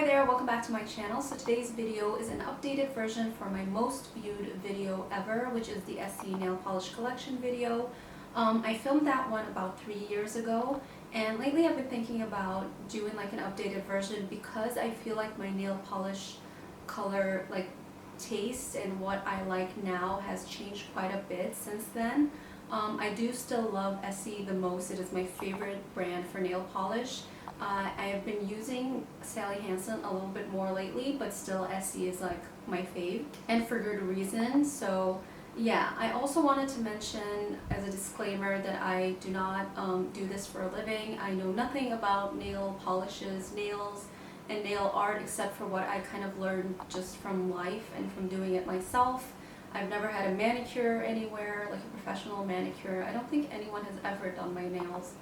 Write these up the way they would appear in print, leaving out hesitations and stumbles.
Hi there, welcome back to my channel. So today's video is an updated version for my most viewed video ever, which is the Essie nail polish collection video. I filmed that one about 3 years ago, and lately I've been thinking about doing like an updated version because I feel like my nail polish color taste and what I like now has changed quite a bit since then. I do still love Essie the most. It is my favorite brand for nail polish. I have been using Sally Hansen a little bit more lately, but still Essie is like my fave, and for good reason. So yeah, I also wanted to mention as a disclaimer that I do not do this for a living. I know nothing about nail polishes, nails, and nail art except for what I kind of learned just from life and from doing it myself. I've never had a manicure anywhere, like a professional manicure. I don't think anyone has ever done my nails,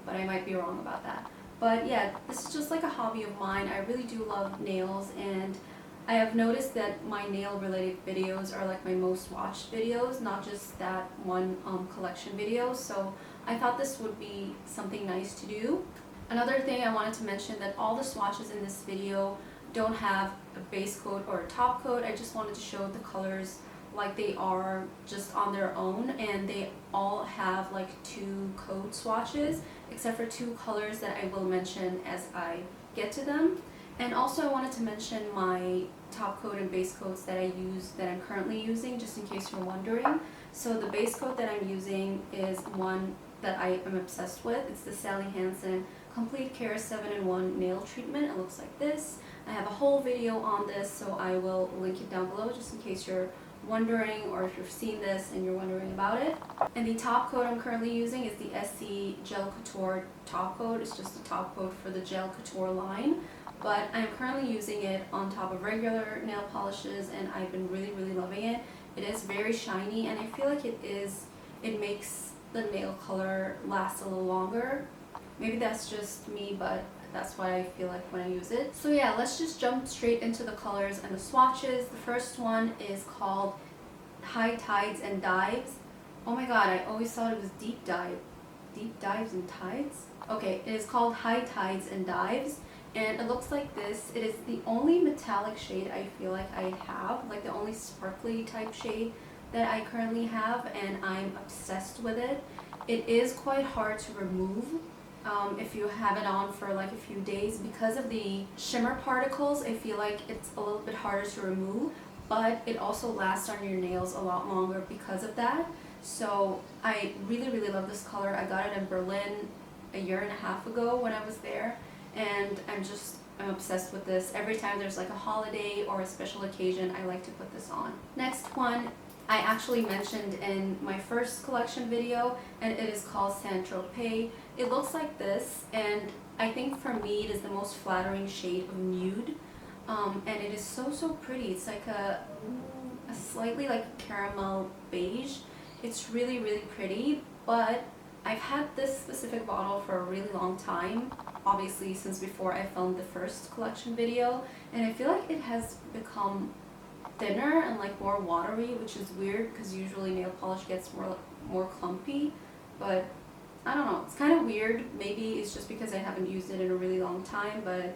but I might be wrong about that. But yeah, this is just like a hobby of mine. I really do love nails, and I have noticed that my nail related videos are like my most watched videos, not just that one collection video. So I thought this would be something nice to do. Another thing I wanted to mention, that all the swatches in this video don't have a base coat or a top coat. I just wanted to show the colors like they are just on their own, and they all have like 2 coat swatches except for 2 colors that I will mention as I get to them. And also I wanted to mention my top coat and base coats that I'm currently using, just in case you're wondering. So the base coat that I'm using is one that I am obsessed with. It's the Sally Hansen Complete Care 7-in-1 Nail Treatment. It looks like this. I have a whole video on this, so I will link it down below just in case you're wondering, or if you've seen this and you're wondering about it. And the top coat I'm currently using is the Essie Gel Couture top coat. It's just a top coat for the Gel Couture line, but I'm currently using it on top of regular nail polishes, and I've been really loving it. It is very shiny, and I feel like it makes the nail color last a little longer. Maybe that's just me, but that's what I feel like when I use it. So yeah, let's just jump straight into the colors and the swatches. The first one is called High Tides and Dives. Oh my god, I always thought it was Deep Dives and Tides? Okay, it is called High Tides and Dives, and it looks like this. It is the only metallic shade I feel like I have, like the only sparkly type shade that I currently have, and I'm obsessed with it. It is quite hard to remove if you have it on for like a few days. Because of the shimmer particles, I feel like it's a little bit harder to remove, but it also lasts on your nails a lot longer because of that. So I really love this color. I got it in Berlin a year and a half ago when I was there, and I'm obsessed with this. Every time there's like a holiday or a special occasion, I like to put this on. Next one I actually mentioned in my first collection video, and it is called Tropez. It looks like this, and I think for me it is the most flattering shade of nude, and it is so pretty. It's like a slightly like caramel beige. It's really pretty, but I've had this specific bottle for a really long time, obviously since before I filmed the first collection video, and I feel like it has become thinner and like more watery, which is weird because usually nail polish gets more clumpy, but I don't know, it's kind of weird. Maybe it's just because I haven't used it in a really long time, but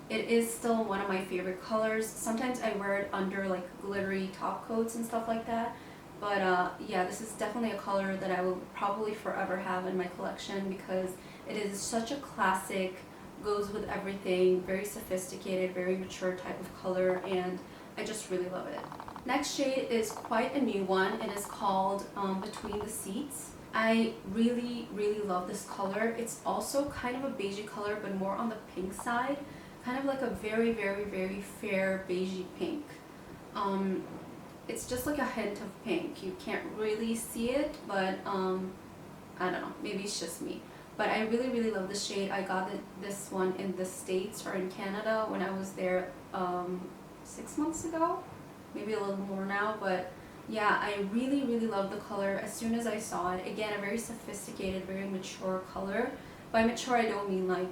it is still one of my favorite colors. Sometimes I wear it under like glittery top coats and stuff like that, but yeah, this is definitely a color that I will probably forever have in my collection because it is such a classic, goes with everything, very sophisticated, very mature type of color, and I just really love it. Next shade is quite a new one. It is called Between the Seats. I really love this color. It's also kind of a beigey color, but more on the pink side, kind of like a very fair beigey pink. It's just like a hint of pink. You can't really see it, but I don't know, maybe it's just me. But I really love this shade. I got this one in the States or in Canada when I was there 6 months ago, maybe a little more now, but yeah, I really love the color as soon as I saw it. Again, a very sophisticated, very mature color. By mature, I don't mean like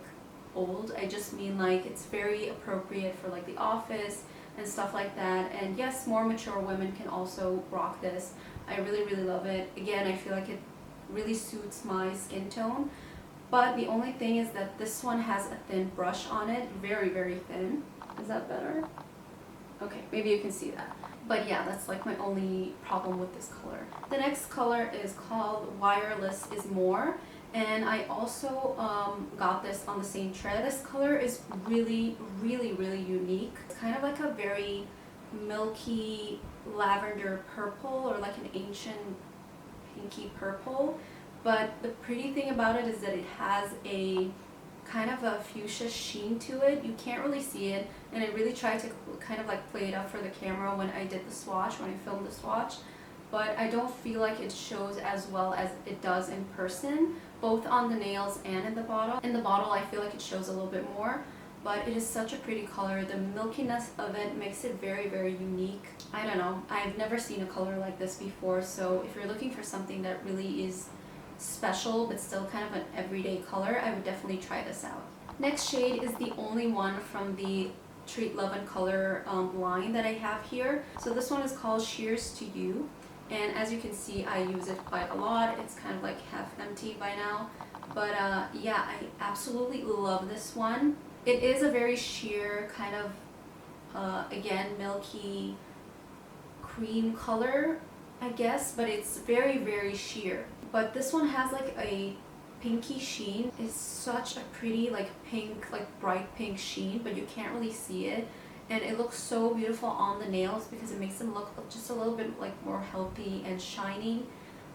old, I just mean like it's very appropriate for like the office and stuff like that. And yes, more mature women can also rock this. I really love it. Again, I feel like it really suits my skin tone, but the only thing is that this one has a thin brush on it, very thin. Is that better? Okay, maybe you can see that. But yeah, that's like my only problem with this color. The next color is called Wireless is More. And I also got this on the same thread. This color is really, really, really unique. It's kind of like a very milky lavender purple, or like an ancient pinky purple. But the pretty thing about it is that it has a kind of a fuchsia sheen to it. You can't really see it, and I really tried to kind of like play it up for the camera when I did the swatch, when I filmed the swatch, but I don't feel like it shows as well as it does in person, both on the nails and in the bottle. In the bottle I feel like it shows a little bit more, but it is such a pretty color. The milkiness of it makes it very, very unique. I don't know, I've never seen a color like this before, so if you're looking for something that really is special but still kind of an everyday color, I would definitely try this out. Next shade is the only one from the Treat Love and Color line that I have here. So this one is called Cheers to You, and as you can see I use it quite a lot. It's kind of like half empty by now, but yeah, I absolutely love this one. It is a very sheer kind of again milky cream color, I guess, but it's very, very sheer. But this one has like a pinky sheen. It's such a pretty like pink, like bright pink sheen, but you can't really see it, and it looks so beautiful on the nails because it makes them look just a little bit like more healthy and shiny.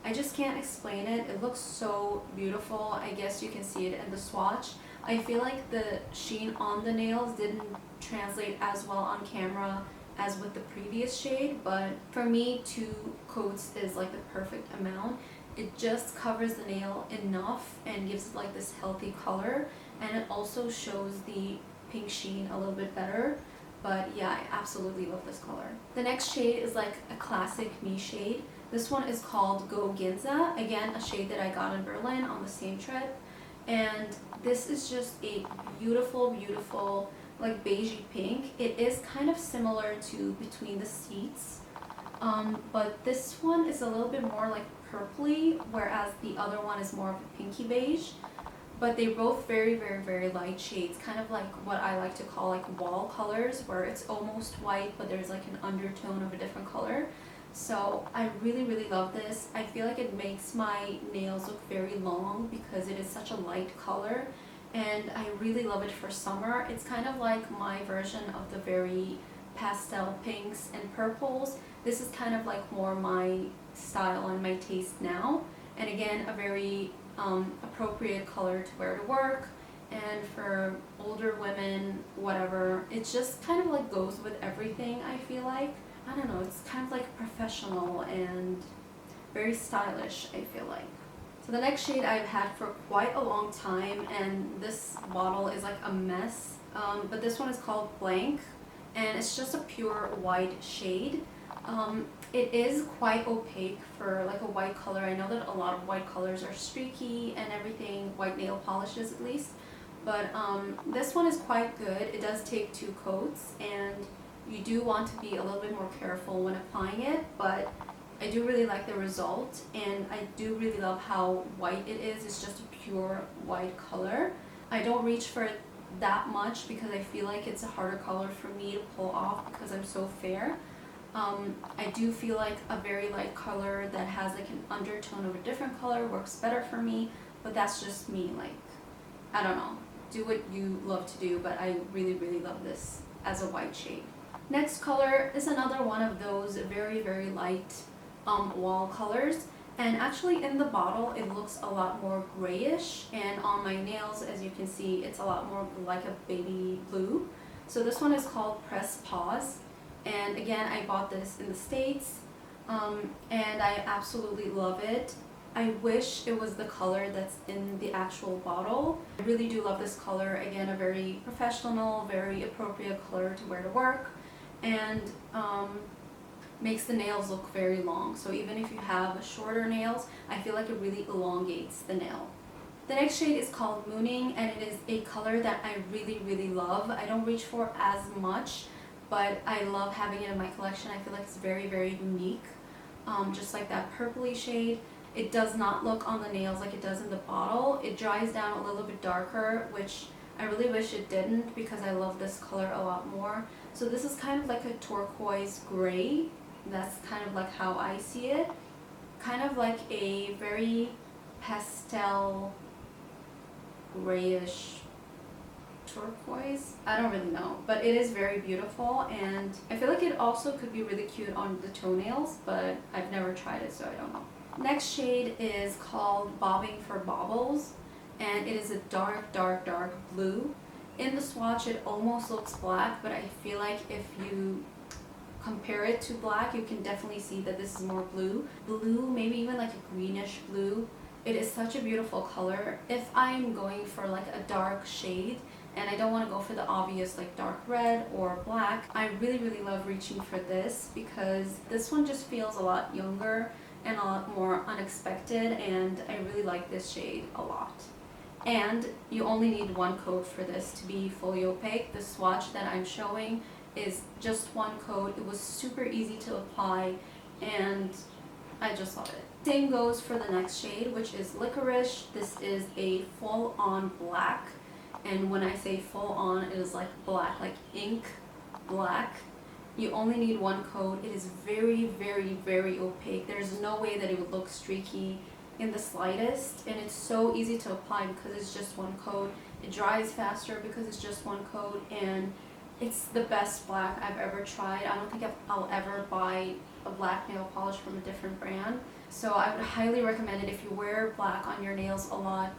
I just can't explain it. It looks so beautiful. I guess you can see it in the swatch. I feel like the sheen on the nails didn't translate as well on camera as with the previous shade, but for me 2 coats is like the perfect amount. It just covers the nail enough and gives it like this healthy color, and it also shows the pink sheen a little bit better. But yeah, I absolutely love this color. The next shade is like a classic me shade. This one is called Go Ginza. Again, a shade that I got in Berlin on the same thread, and this is just a beautiful, beautiful like beigey pink. It is kind of similar to Between the Seats, but this one is a little bit more like purpley, whereas the other one is more of a pinky beige. But they're both very, very, very light shades, kind of like what I like to call like wall colors, where it's almost white but there's like an undertone of a different color. So I really, really love this. I feel like it makes my nails look very long because it is such a light color, and I really love it for summer. It's kind of like my version of the very pastel pinks and purples. This is kind of like more my style and my taste now, and again a very appropriate color to wear to work and for older women, whatever. It just kind of like goes with everything, I feel like. I don't know, it's kind of like professional and very stylish, I feel like. So the next shade I've had for quite a long time, and this bottle is like a mess, but this one is called Blanc, and it's just a pure white shade. It is quite opaque for like a white color. I know that a lot of white colors are streaky and everything, white nail polishes at least, but this one is quite good. It does take 2 coats, and you do want to be a little bit more careful when applying it, but I do really like the result, and I do really love how white it is. It's just a pure white color. I don't reach for it that much because I feel like it's a harder color for me to pull off because I'm so fair. I do feel like a very light color that has like an undertone of a different color works better for me, but that's just me. Like, I don't know, do what you love to do, but I really, really love this as a white shade. Next color is another one of those very, very light wall colors, and actually in the bottle it looks a lot more grayish, and on my nails, as you can see, it's a lot more like a baby blue. So this one is called Press Pause, and again I bought this in the States, and I absolutely love it. I wish it was the color that's in the actual bottle. I really do love this color. Again, a very professional, very appropriate color to wear to work, and makes the nails look very long. So even if you have shorter nails, I feel like it really elongates the nail. The next shade is called Mooning, and it is a color that I really, really love. I don't reach for as much, but I love having it in my collection. I feel like it's very, very unique. Just like that purpley shade. It does not look on the nails like it does in the bottle. It dries down a little bit darker, which I really wish it didn't because I love this color a lot more. So this is kind of like a turquoise gray. That's kind of like how I see it. Kind of like a very pastel grayish turquoise. I don't really know, but it is very beautiful, and I feel like it also could be really cute on the toenails, but I've never tried it, so I don't know. Next shade is called Bobbing for Baubles, and it is a dark, dark, dark blue. In the swatch it almost looks black, but I feel like if you compare it to black, you can definitely see that this is more blue. Blue, maybe even like a greenish blue. It is such a beautiful color. If I'm going for like a dark shade and I don't want to go for the obvious like dark red or black, I really, really love reaching for this because this one just feels a lot younger and a lot more unexpected, and I really like this shade a lot. And you only need one coat for this to be fully opaque. The swatch that I'm showing is just one coat. It was super easy to apply and I just love it. Same goes for the next shade, which is Licorice. This is a full-on black, and when I say full-on, it is like black, like ink black. You only need one coat. It is very, very, very opaque. There's no way that it would look streaky in the slightest, and it's so easy to apply because it's just one coat. It dries faster because it's just one coat, and it's the best black I've ever tried. I don't think I'll ever buy a black nail polish from a different brand. So I would highly recommend it if you wear black on your nails a lot,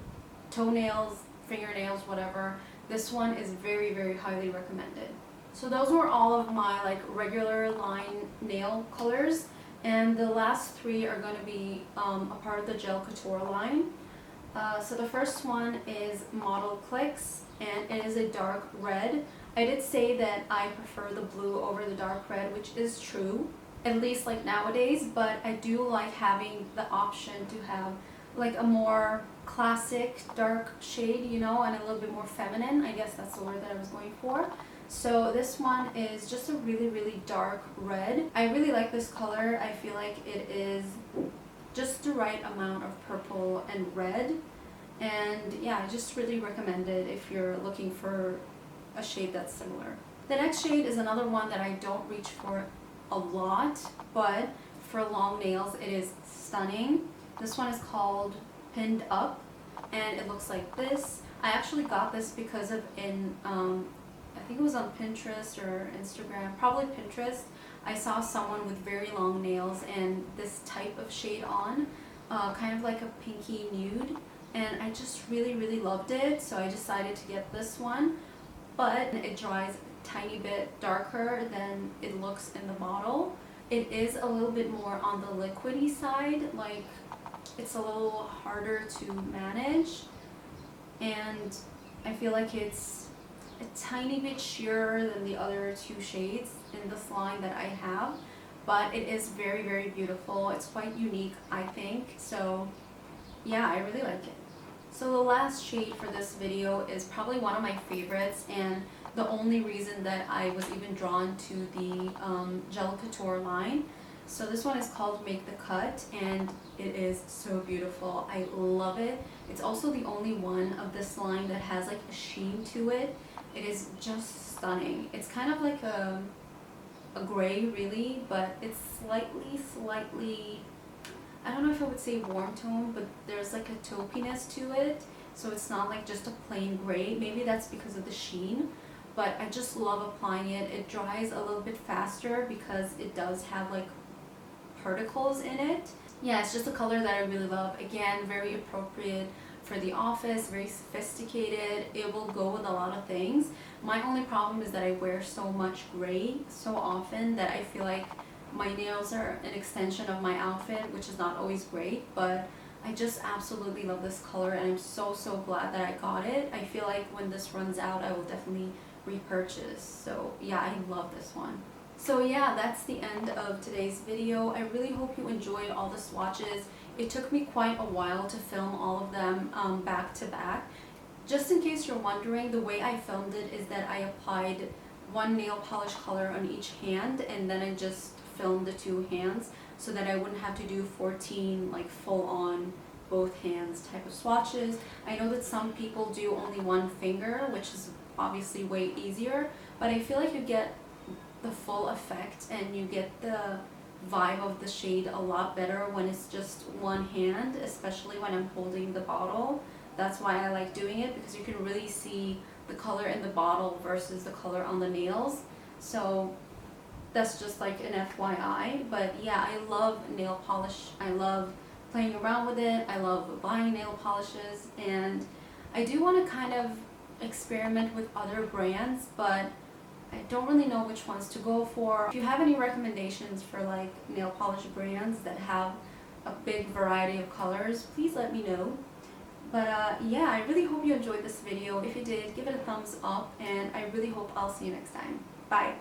toenails, fingernails, whatever. This one is very, very highly recommended. So those were all of my like regular line nail colors, and the last three are going to be a part of the Gel Couture line. So the first one is Model Clicks, and it is a dark red. I did say that I prefer the blue over the dark red, which is true, at least like nowadays, but I do like having the option to have like a more classic dark shade, you know, and a little bit more feminine. I guess that's the word that I was going for. So this one is just a really, really dark red. I really like this color. I feel like it is just the right amount of purple and red. And yeah, I just really recommend it if you're looking for a shade that's similar. The next shade is another one that I don't reach for a lot, but for long nails it is stunning. This one is called Pinned Up, and it looks like this. I actually got this because of I think it was on Pinterest or Instagram, probably Pinterest. I saw someone with very long nails and this type of shade on, kind of like a pinky nude, and I just really, really loved it, so I decided to get this one. But it dries a tiny bit darker than it looks in the bottle. It is a little bit more on the liquidy side, like it's a little harder to manage, and I feel like it's a tiny bit sheerer than the other two shades in this line that I have, but it is very, very beautiful. It's quite unique, I think, so yeah, I really like it. So the last shade for this video is probably one of my favorites, and the only reason that I was even drawn to the Gel Couture line. So this one is called Make the Cut, and it is so beautiful. I love it. It's also the only one of this line that has like a sheen to it. It is just stunning. It's kind of like a gray really, but it's slightly, I don't know if I would say warm tone, but there's like a taupiness to it, so it's not like just a plain gray. Maybe that's because of the sheen, but I just love applying it. It dries a little bit faster because it does have like particles in it. Yeah, it's just a color that I really love. Again, very appropriate for the office, very sophisticated. It will go with a lot of things. My only problem is that I wear so much gray so often that I feel like my nails are an extension of my outfit, which is not always great, but I just absolutely love this color, and I'm so glad that I got it. I feel like when this runs out, I will definitely repurchase. So yeah, I love this one. So yeah, that's the end of today's video. I really hope you enjoyed all the swatches. It took me quite a while to film all of them back to back. Just in case you're wondering, the way I filmed it is that I applied one nail polish color on each hand, and then I just filmed the two hands so that I wouldn't have to do 14 like full-on both hands type of swatches. I know that some people do only one finger, which is obviously way easier, but I feel like you get the full effect and you get the vibe of the shade a lot better when it's just one hand, especially when I'm holding the bottle. That's why I like doing it, because you can really see the color in the bottle versus the color on the nails. So that's just like an FYI. But yeah, I love nail polish. I love playing around with it. I love buying nail polishes, and I do want to kind of experiment with other brands, but I don't really know which ones to go for. If you have any recommendations for like nail polish brands that have a big variety of colors, please let me know. But yeah, I really hope you enjoyed this video. If you did, give it a thumbs up, and I really hope I'll see you next time. Bye!